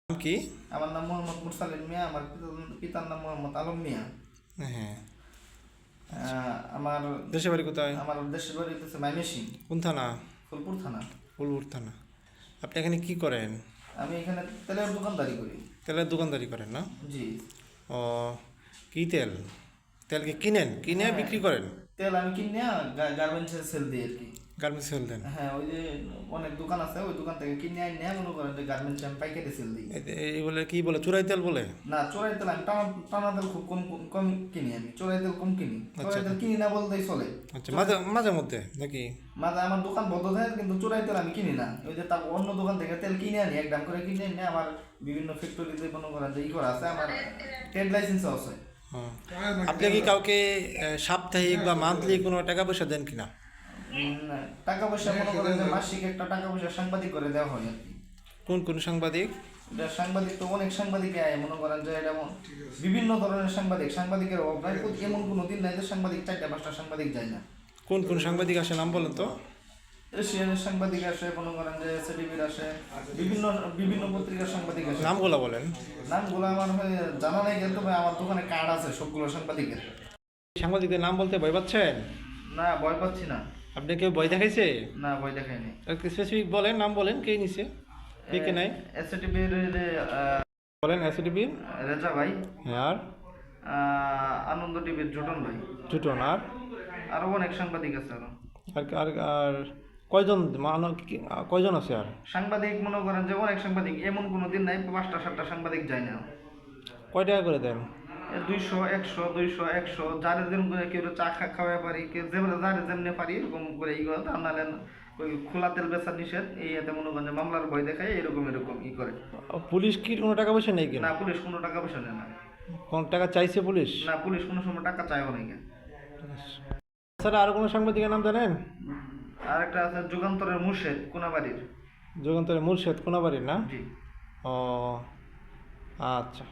নাম কি? আমার নাম মোহাম্মদ মুরসালিন মিয়া। আমার পিতার নাম মোহাম্মদ আলম মিয়া। হ্যাঁ। আমার দেশের বাড়ি কোথায়? আমার দেশের বাড়ি হচ্ছে ময়মনসিং, কোন থানা? ফুলপুর থানা। ফুলপুর থানা। আপনি এখানে কি করেন? আমি এখানে তেলের দোকানদারি করি। তেলের দোকানদারি করেন না? জি। ও, কি তেল? তেলকে কিনেন, কিনে হ্যাঁ, বিক্রি করেন? তেল আমি কিনে গার্মেন্টসের সেল দিই আর কি। গার্মেন্টস সেল দেন? হ্যাঁ, ওই যে অনেক দোকান আছে, ওই দোকান থেকে কিনে আনি মনে করেন যে গার্মেন্টসে আমি পাইকারি সেল দিই। এই বলে কি বলে, চুরাই তেল বলে? না, চোরাই তেল আমি টানা টানা তেল খুব কম কম কিনি। আমি চোরাই তেল কম কিনি। চোরাই তেল কিনি না বলতেই চলে। আচ্ছা, মাঝে মাঝে মধ্যে নাকি? মাঝে আমার দোকান বন্ধ থাকে, কিন্তু চোরাই তেল আমি কিনি না। ওই যে তার অন্য দোকান থেকে তেল কিনে আনি, এক দাম করে কিনে আনি। আমার বিভিন্ন ফ্যাক্টরিতে মনে করেন যে করা আছে, আমার ট্রেড লাইসেন্সও আছে। হ্যাঁ। আপনি কি কাউকে সাপ্তাহিক বা মান্থলি কোনো টাকা পয়সা দেন কিনা? টাকা পয়সা মনে করেন যে মাসিক একটা টাকা পয়সা সাংবাদিক করে দেওয়া হয় আর কি। কোন কোন সাংবাদিক? এটা সাংবাদিক তো অনেক সাংবাদিক আয়, মনে করেন যে এটা বিভিন্ন ধরনের সাংবাদিকের অভাব নাই। এমন কোনো দিন নাই যে সাংবাদিক 4-5টা সাংবাদিক যায় না। কোন কোন সাংবাদিক আসে নাম বলেন তো? এশিয়ানের সাংবাদিক আসে, মনে করেন যে এসটিভির আসে, বিভিন্ন বিভিন্ন পত্রিকার সাংবাদিক আসে। নামগুলো বলেন। নামগুলো আমার জানা নাই, কিন্তু ভাই আমার দোকানে কার্ড আছে সবগুলো সাংবাদিকের। সাংবাদিকদের নাম বলতে ভয় পাচ্ছেন? না, ভয় পাচ্ছি না। আপনি কেউ ভয় দেখাইছে? না, ভয় দেখায়নি। স্পেসিফিক বলেন, নাম বলেন, কে নিছে, কে কে নাই? এসটিভির বলেন। এসডিবি? রেজা ভাই, আর আনন্দ টিভির জুটন ভাই, জুটন, আর আরো অনেক সাংবাদিক আছে। আরো আর আর আর কয়জন কয়জন আছে আর? সাংবাদিক মনে করেন যে অনেক সাংবাদিক, এমন কোনো দিন নাই 5টা-7টা সাংবাদিক যায় না। কয় টাকা করে দেন? 200, 100, 200, 100, যারে যেমন করে, কেউ চা খাওয়া পারি, কেউ যারে যেমনি পারি এরকম করে ই করে। তা নাহলে ওই খোলা তেল বেচা নিষেধ, এই এতে মনে করেন যে মামলার ভয় দেখায়, এরকম এরকম ই করে। পুলিশ কি কোনো টাকা পয়সা নেই কিনা? না, পুলিশ কোনো টাকা পয়সা নেয় না। কোন টাকা চাইছে পুলিশ? না, পুলিশ কোনো সময় টাকা চায়ও না। স্যার, আর কোনো সাংবাদিকের নাম জানেন? আর একটা আছে যুগান্তরের মুর্শেদ, কোনাবাড়ির। যুগান্তরের মুর্শেদ কোনাবাড়ির না? জি। ও, আচ্ছা।